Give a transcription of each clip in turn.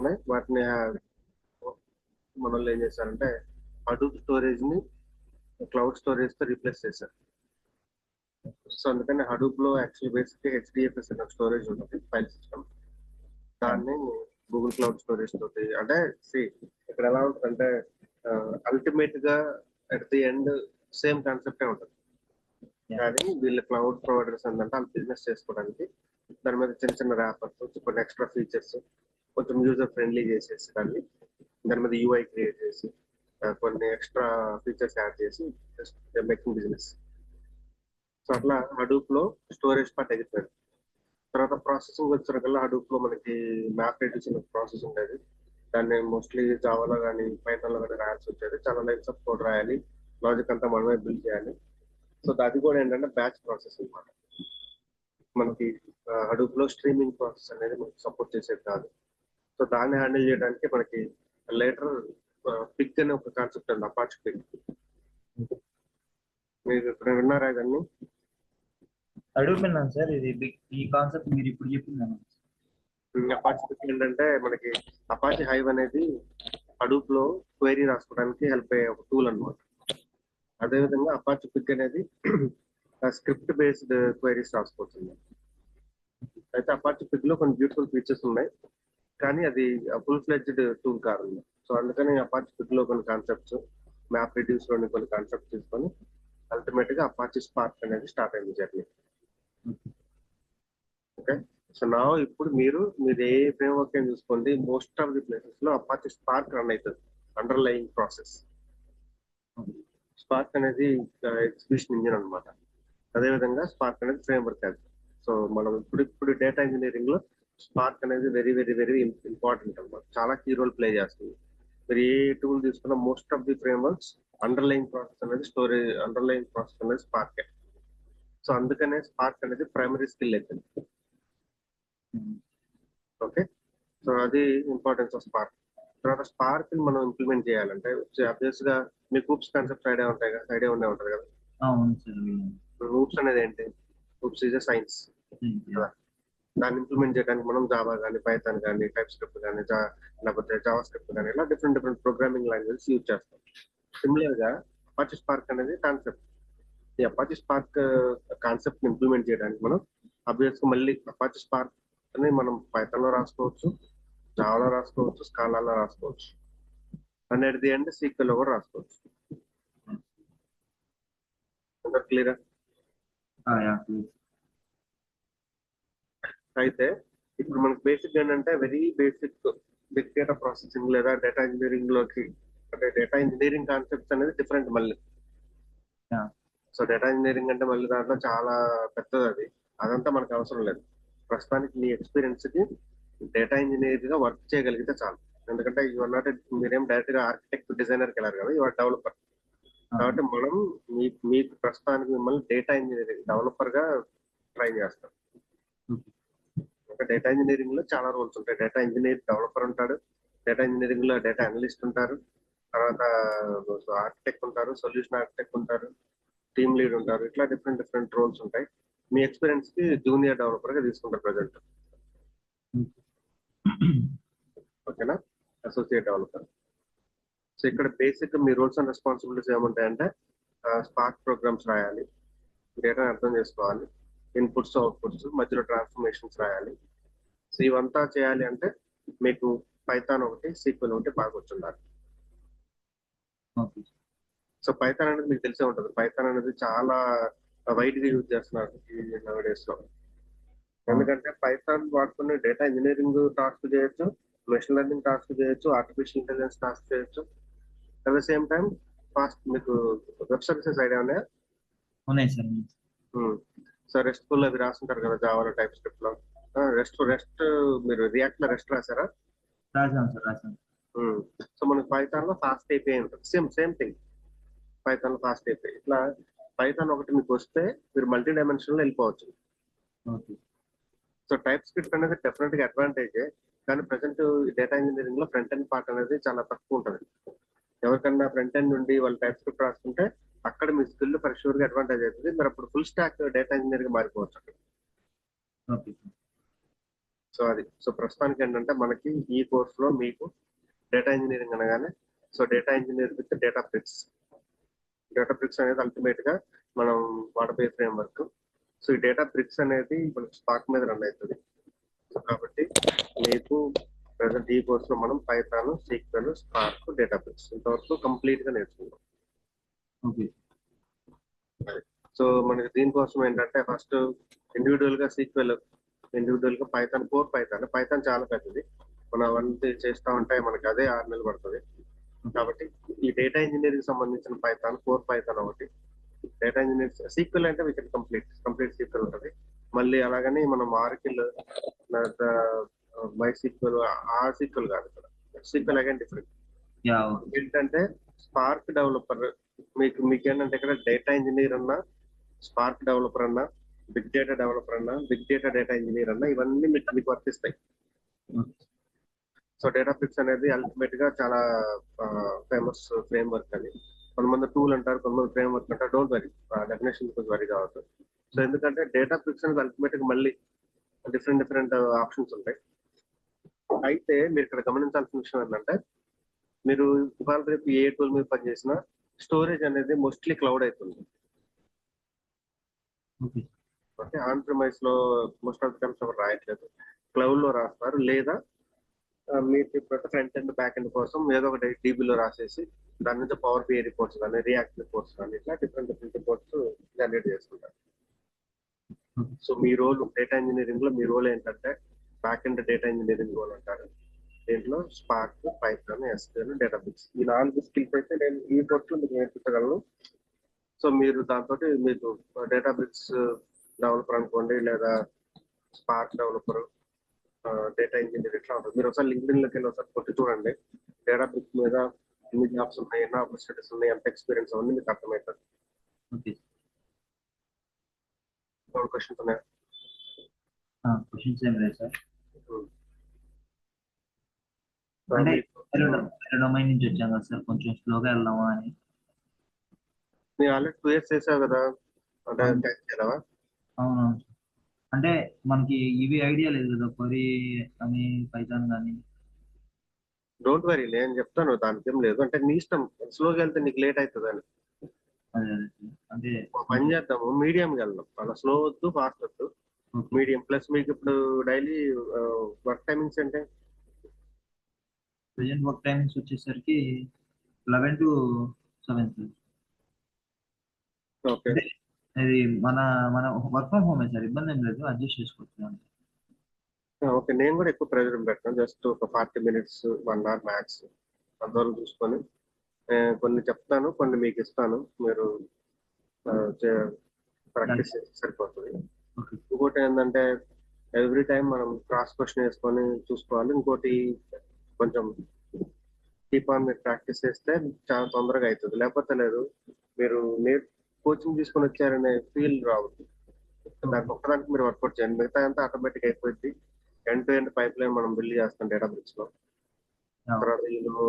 ఉన్నాయి. వాటిని మనోళ్ళు ఏం చేశారంటే హడూప్ స్టోరేజ్ ని క్లౌడ్ స్టోరేజ్ తో రీప్లేస్ చేశారు. సో అందుకని హడూప్ లో యాక్చువల్ బేసిక్ హెచ్డిఎఫ్ఎస్ అనే స్టోరేజ్ ఉంటుంది, ఫైల్ సిస్టమ్. దాన్ని గూగుల్ క్లౌడ్ స్టోరేజ్ తోటి అంటే ఇక్కడ ఎలా ఉంటుందంటే అల్టిమేట్ గా అట్ ది ఎండ్ సేమ్ కాన్సెప్టే ఉంటుంది. కానీ వీళ్ళ క్లౌడ్ ప్రొవైడర్స్ ఏంటంటే వాళ్ళు బిజినెస్ చేసుకోవడానికి దాని మీద చిన్న చిన్న ర్యాపర్స్, కొన్ని ఎక్స్ట్రా ఫీచర్స్ కొంచెం యూజర్ ఫ్రెండ్లీ చేసేసి దాని మీద యూఐ క్రియేట్ చేసి కొన్ని ఎక్స్ట్రా ఫీచర్స్ యాడ్ చేసి మేకింగ్ బిజినెస్. సో అట్లా హడూప్ లో స్టోరేజ్ పార్ట్ ఎగిపోయింది. తర్వాత ప్రాసెసింగ్ వచ్చేసరికల్లా హడూప్ లో మనకి మ్యాప్ రెడ్యూస్ అనే ప్రాసెస్ ఉండేది. దాన్ని మోస్ట్లీ జావాలో కానీ పైథాన్ లో కానీ రాయాల్సి వచ్చేది. చాలా లైన్స్ ఆఫ్ కోడ్ రాయాలి, లాజిక్ అంతా మనమే బిల్డ్ చేయాలి. సో అది కూడా ఏంటంటే బ్యాచ్ ప్రాసెస్ అన్నమాట. మనకి హడూప్ లో స్ట్రీమింగ్ ప్రాసెస్ అనేది మనకి సపోర్ట్ చేసేది కాదు. సో దాన్ని హ్యాండిల్ చేయడానికి మనకి లేటర్ పిక్ అనే ఒక కాన్సెప్ట్ ఉంది, అపాచ్ పిక్. మీరు ఇక్కడ విన్నారా ఇవన్నీ? అడుగుతున్నాను సార్, ఇది ఈ కాన్సెప్ట్ మీరు ఇప్పుడు చెప్పిందాను. అపాచీ పిక్ ఏంటంటే మనకి అపాచీ హైవ్ అనేది హడూప్ లో క్వైరీ రాసుకోవడానికి హెల్ప్ అయ్యే ఒక టూల్ అనమాట. అదేవిధంగా అపాచీ పిక్ అనేది స్క్రిప్ట్ బేస్డ్ క్వైరీస్ రాసుకోవచ్చు. అయితే అపాచీ పిక్ లో కొన్ని బ్యూటిఫుల్ ఫీచర్స్ ఉన్నాయి, కానీ అది ఫుల్ ఫ్లెడ్జ్డ్ టూల్ కాదు. సో అందుకని అపాచీ పిక్ లో కొన్ని కాన్సెప్ట్స్, మ్యాప్ రెడ్యూస్ లోని కొన్ని కాన్సెప్ట్స్ తీసుకొని అల్టిమేట్ గా అపాచీ స్పార్క్ అనేది స్టార్ట్ అయింది జర్నీ. ఓకే, సో నా ఇప్పుడు మీరు ఏ ఫ్రేమ్వర్క్ అని చూసుకోండి, మోస్ట్ ఆఫ్ ది ప్లేసెస్ లో అపాచీ స్పార్క్ రన్ అవుతుంది, అండర్లయింగ్ ప్రాసెస్. స్పార్క్ అనేది ఎగ్జిక్యూషన్ ఇంజిన్ అనమాట. అదేవిధంగా స్పార్క్ అనేది ఫ్రేమ్వర్క్ అది. సో మనం ఇప్పుడు డేటా ఇంజనీరింగ్ లో స్పార్క్ అనేది వెరీ వెరీ వెరీ ఇంపార్టెంట్ అనమాట, చాలా కీ రోల్ ప్లే చేస్తుంది. మీరు ఏ టూల్ తీసుకున్న most of the frameworks underlying process అనేది అండర్లయింగ్ ప్రాసెస్ అనేది స్పార్కే. సో అందుకనే స్పార్క్ అనేది ప్రైమరీ స్కిల్ అవుతుంది. ఓకే, సో అది ఇంపార్టెన్స్ ఆఫ్ స్పార్క్. తర్వాత స్పార్క్ మనం ఇంప్లిమెంట్ చేయాలంటే అబ్వియస్ గా మీకు హూప్స్ కాన్సెప్ట్స్ ఐడియా ఉంటాయి కదా, ఐడియా ఉండే ఉంటుంది కదా. హూప్స్ అనేది ఏంటి? హూప్స్ ఈజ్ సైన్స్ కదా. దాన్ని ఇంప్లిమెంట్ చేయడానికి మనం జావా కానీ పైథాన్ కానీ టైప్ స్క్రిప్ట్ కానీ లేకపోతే జావా స్క్రిప్ట్ కానీ ఇలా డిఫరెంట్ ప్రోగ్రామింగ్ లాంగ్వేజెస్ యూజ్ చేస్తాం. సిమిలర్ గా అపాచీ స్పార్క్ అనేది కాన్సెప్ట్. ఈ అపాచీ స్పార్క్ కాన్సెప్ట్ ఇంప్లిమెంట్ చేయడానికి మనం అబ్వియస్ గా మళ్ళీ అపాచీ స్పార్క్ అని మనం పైథాన్ లో రాసుకోవచ్చు, జావాలో రాసుకోవచ్చు, స్కాలాలో రాసుకోవచ్చు, అనేది అంటే సీక్వెల్ లో కూడా రాసుకోవచ్చు. క్లియరా? అయితే ఇప్పుడు మనకి బేసిక్ ఏంటంటే very basic big data processing లేదా డేటా ఇంజనీరింగ్ లోకి, అంటే డేటా ఇంజనీరింగ్ కాన్సెప్ట్స్ అనేది డిఫరెంట్ మళ్ళీ. సో డేటా ఇంజనీరింగ్ అంటే మళ్ళీ దాంట్లో చాలా పెద్దది అది, అదంతా మనకు అవసరం లేదు. ప్రస్తుతానికి మీ ఎక్స్పీరియన్స్ కి డేటా ఇంజనీర్ గా వర్క్ చేయగలిగితే చాలు. ఎందుకంటే ఇవన్నీ మీరేం డైరెక్ట్ గా ఆర్కిటెక్ట్ డిజైనర్కి వెళ్ళారు కదా, ఇవాళ డెవలపర్. కాబట్టి మనం మీకు ప్రస్తుతానికి మిమ్మల్ని డేటా ఇంజనీరింగ్ డెవలపర్ గా ట్రై చేస్తాం. డేటా ఇంజనీరింగ్ లో చాలా రోల్స్ ఉంటాయి. డేటా ఇంజనీర్ డెవలపర్ ఉంటాడు, డేటా ఇంజనీరింగ్ లో డేటా అనలిస్ట్ ఉంటారు, తర్వాత ఆర్కిటెక్ట్ ఉంటారు, సొల్యూషన్ ఆర్కిటెక్ట్ ఉంటారు, టీమ్ లీడ్ ఉంటారు. ఇట్లా డిఫరెంట్ రోల్స్ ఉంటాయి. మీ ఎక్స్పీరియన్స్ కి జూనియర్ డెవలపర్ గా తీసుకుంటారు ప్రజెంట్. ఓకేనా? Associate developer. సో ఇక్కడ బేసిక్ మీ రోల్స్ అండ్ రెస్పాన్సిబిలిటీస్ ఏముంటాయంటే స్పార్క్ ప్రోగ్రామ్స్ రాయాలి, డేటాను అర్థం చేసుకోవాలి, ఇన్పుట్స్ అవుట్పుట్స్ మధ్యలో ట్రాన్స్ఫర్మేషన్స్ రాయాలి. సో ఇవంతా చేయాలి అంటే మీకు పైథాన్ ఒకటి, సీక్వెల్ ఒకటి బాగా వచ్చుండాలి. సో పైథాన్ అనేది మీకు తెలిసే ఉంటుంది. పైథాన్ అనేది చాలా వైడ్ గా యూజ్ చేస్తున్నారు ఈ నవడేస్ లో. ఎందుకంటే పైథాన్ వాడుకునే డేటా ఇంజనీరింగ్ టాస్క్ చేయొచ్చు, మెషిన్ లెర్నింగ్ టాస్క్ చేయొచ్చు, ఆర్టిఫిషియల్ ఇంటెలిజెన్స్ టాస్క్ చేయొచ్చు. At the same time fast మీకు వెబ్ సర్వీసెస్ ఐడియా ఉన్నాయా? ఉన్నాయి సార్. సో రెస్ట్ఫుల్ అవి రాస్తుంటారు కదా జావాలో, టైప్ స్క్రిప్ట్ లో. రెస్ట్ మీరు రియాక్ట్ లో రెస్ట్ రాసారా? రాసాను. సో మనకి పైథాన్ లో ఫాస్ట్ అయిపోయి ఉంటుంది. సేమ్ థింగ్ పైథాన్ లో ఫాస్ట్ అయిపోయి. ఇట్లా పైథాన్ ఒకటి మీకు వస్తే మీరు మల్టీ డైమెన్షన్ లో వెళ్ళిపోవచ్చు. సో టైప్ స్క్రిప్ట్ అనేది డెఫినెట్ గా అడ్వాంటేజ్, కానీ ప్రజెంట్ డేటా ఇంజనీరింగ్ లో ఫ్రంట్ ఎండ్ పార్ట్ అనేది చాలా తక్కువ ఉంటుంది. ఎవరికన్నా ఫ్రంట్ ఎండ్ నుండి వాళ్ళు టైప్ స్క్రిప్ట్ రాసుకుంటే అక్కడ మీ స్కిల్ ఫర్ షూర్ గా అడ్వాంటేజ్ అవుతుంది. మీరు అప్పుడు ఫుల్ స్టాక్ డేటా ఇంజనీర్ గా మారిపోవచ్చు. సో ప్రస్తుతానికి ఏంటంటే మనకి ఈ కోర్స్ లో మీకు డేటా ఇంజనీరింగ్ అనగానే so data engineer with Databricks అనేది అల్టిమేట్ గా మనం వాడబోయే ఫ్రేమ్ వర్క్. సో ఈ డేటా బ్రిక్స్ అనేది మనకి స్పార్క్ మీద రన్ అవుతుంది. సో కాబట్టి మీకు ప్రజెంట్ ఈ కోర్స్ లో మనం Python, SQL, Spark, Databricks ఇంతవరకు కంప్లీట్ గా నేర్చుకుంటాం. ఓకే సో మనకి దీనికోసం ఏంటంటే ఫస్ట్ ఇండివిజువల్ గా సీక్వెల్, ఇండివిజువల్ గా పైథాన్ చాలా పెద్దది. మనం అవన్నీ చేస్తా ఉంటే మనకి అదే 6 నెలలు పడుతుంది. కాబట్టి ఈ డేటా ఇంజనీరింగ్ సంబంధించిన కోర్ పైథాన్ ఒకటి, డేటా ఇంజనీర్ సీక్వెల్ అంటే మీకు కంప్లీట్ సీక్వెల్ ఉంటుంది. మళ్ళీ అలాగని మనం ఆర్కిల్, మై సీక్వెల్, ఆ సీక్వెల్ కాదు ఇక్కడ. Sequel again different. యా ఏంటంటే స్పార్క్ డెవలపర్, మీకు ఏంటంటే ఇక్కడ డేటా ఇంజనీర్ అన్నా, స్పార్క్ డెవలపర్ అన్నా, బిగ్ డేటా డెవలపర్ అన్నా, బిగ్ డేటా ఇంజనీర్ అన్నా ఇవన్నీ మీకు వర్తిస్తాయి. సో డేటా బ్రిక్స్ అనేది అల్టిమేట్ గా చాలా ఫేమస్ ఫ్రేమ్ వర్క్ అని. కొంతమంది టూల్ అంటారు, కొంతమంది ఫ్రేమ్ వర్క్ అంటారు. డోంట్ వరీ, డెఫినేషన్ కొంచెం వరీ కావచ్చు. సో ఎందుకంటే డేటా బ్రిక్స్ అనేది అల్టిమేట్ గా మళ్ళీ డిఫరెంట్ ఆప్షన్స్ ఉంటాయి. అయితే మీరు ఇక్కడ గమనించాల్సిన విషయం ఏంటంటే మీరు ఇవాళ రేపు ఏ టూల్ మీద పనిచేసినా స్టోరేజ్ అనేది మోస్ట్లీ క్లౌడ్ అవుతుంది. ఓకే, ఆన్ ప్రిమైస్ లో మోస్ట్ ఆఫ్ ద టైమ్స్ ఎవరు రాయట్లేదు, క్లౌడ్ లో రాస్తారు. లేదా మీరు చెప్పినట్టు ఫ్రంట్ ఎండ్ బ్యాక్ ఎండ్ కోసం ఏదో ఒక డీబీలో రాసేసి దాని నుంచి పవర్ బిఐ రిపోర్ట్స్ కానీ, రియాక్ట్ రిపోర్ట్స్ కానీ, ఇట్లా డిఫరెంట్ రిపోర్ట్స్ జనరేట్ చేసుకుంటారు. సో మీ రోల్ డేటా ఇంజనీరింగ్ లో మీ రోల్ ఏంటంటే back end data engineering role అంటారు. దీంట్లో స్పార్క్, పైథాన్, ఎస్క్యూఎల్, డేటాబేస్ ఈ 4 స్కిల్స్ అయితే నేను ఈ కోర్స్ లో మీకు నేర్పించగలను. సో మీరు దాంతో మీకు డేటాబేస్ డెవలపర్ అనుకోండి, లేదా స్పార్క్ డెవలపర్, డేటా ఇంజనీర్ ఇట్లా ఉంటుంది. మీరు ఒకసారి లింక్డ్ఇన్ లోకి వెళ్ళి ఒకసారి కొట్టి చూడండి, డేటాబేస్ మీద ఎన్ని జాబ్స్ ఉన్నాయి, ఎన్ని ఆపర్చునిటీస్ ఉన్నాయి, ఎంత ఎక్స్పీరియన్స్ ఉంది మీకు అర్థమవుతుంది. క్వశ్చన్స్ ఉన్నాయా? క్వశ్చన్స్ ఏం లేదు సార్. అంటే డొమైన్ నుంచి వచ్చాం కదా సార్, కొంచెం స్లోగా వెళ్దామా అని. నేను ఆల్రెడీ 2 years చేసావు కదా, అంటే చేసావా? అవును, అంటే మనకి ఇవి ఐడియా లేదు కదా, కొరి అని, పైథాన్ కానీ. డోంట్ వరీ, నేను చెప్తాను, దానికి ఏం లేదు. అంటే నీ ఇష్టం, స్లోగా వెళ్తే నీకు లేట్ అవుతుంది అని. అదే అంటే పని చేద్దాము, మీడియంకి వెళ్దాం. అలా స్లో వద్దు, ఫాస్ట్ వద్దు, మీడియం. ప్లస్ మీకు ఇప్పుడు డైలీ వర్క్ టైమింగ్స్ అంటే ప్రెజెంట్ వర్క్ టైమింగ్స్ వచ్చేసరికి 11 to 7 సార్. ఓకే, అది మన మన వర్క్ ఫ్రమ్ హోమే సార్, ఇబ్బంది ఏం లేదు, అడ్జస్ట్ చేసుకోవచ్చు. ఓకే, నేను కూడా ఎక్కువ ప్రెజర్ పెట్టాను. జస్ట్ ఒక 40 minutes 1 hour మ్యాక్స్ అంతవరకు చూసుకొని కొన్ని చెప్తాను, కొన్ని మీకు ఇస్తాను, మీరు ప్రాక్టీస్ చేస్తే సరిపోతుంది. ఇంకోటి ఏంటంటే ఎవ్రీ టైం మనం క్రాస్ క్వశ్చన్ వేసుకొని చూసుకోవాలి. ఇంకోటి కొంచెం కీప్ ఆన్ మీరు ప్రాక్టీస్ చేస్తే చాలా తొందరగా అవుతుంది. లేకపోతే లేదు, మీరు కోచింగ్ తీసుకొని వచ్చారనే ఫీల్ రావద్దు. దానికి ఒక్కదానికి మీరు వర్కౌట్ చేయండి, మిగతా అంతా ఆటోమేటిక్ అయిపోయింది. End to end pipe line మనం బిల్డ్ చేస్తాం డేటాబ్రిక్స్ లో. తర్వాత వీళ్ళు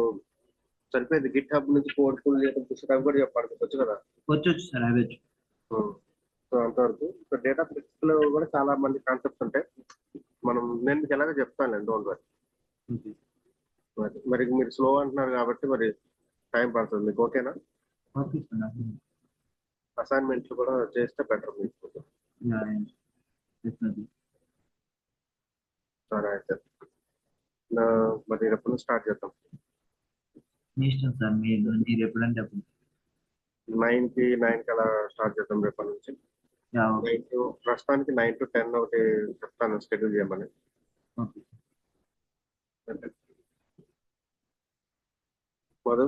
సరిపోయింది, గిట్ హబ్ నుంచి కోడ్ ఫుల్ చేయడం పుస్తకం కూడా చెప్పాలి, వచ్చు కదా? వచ్చు సార్, అవి వచ్చు. సో అంతవరకు. సో డేటాబ్రిక్స్ లో కూడా చాలా మంది కాన్సెప్ట్స్ ఉంటాయి. నేను మీకు ఎలాగో చెప్తాను, డోంట్ వరీ. మరి మీరు స్లో అంటున్నారు కాబట్టి మరి టైం పడుతుంది మీకు. ఓకేనా? అసైన్మెంట్లు కూడా చేస్తే బెటర్ మీకు. సరే అయితే మరి ఎప్పుడు స్టార్ట్ చేద్దాం? మీ ఇష్టం సార్, మీరు ఎప్పుడంటే అప్పుడు. 9 కి అలా స్టార్ట్ చేద్దాం రేపటి నుంచి. ప్రస్తుతానికి 9 to 10 ఒకటి చెప్తాను షెడ్యూల్ చేయమని. మధు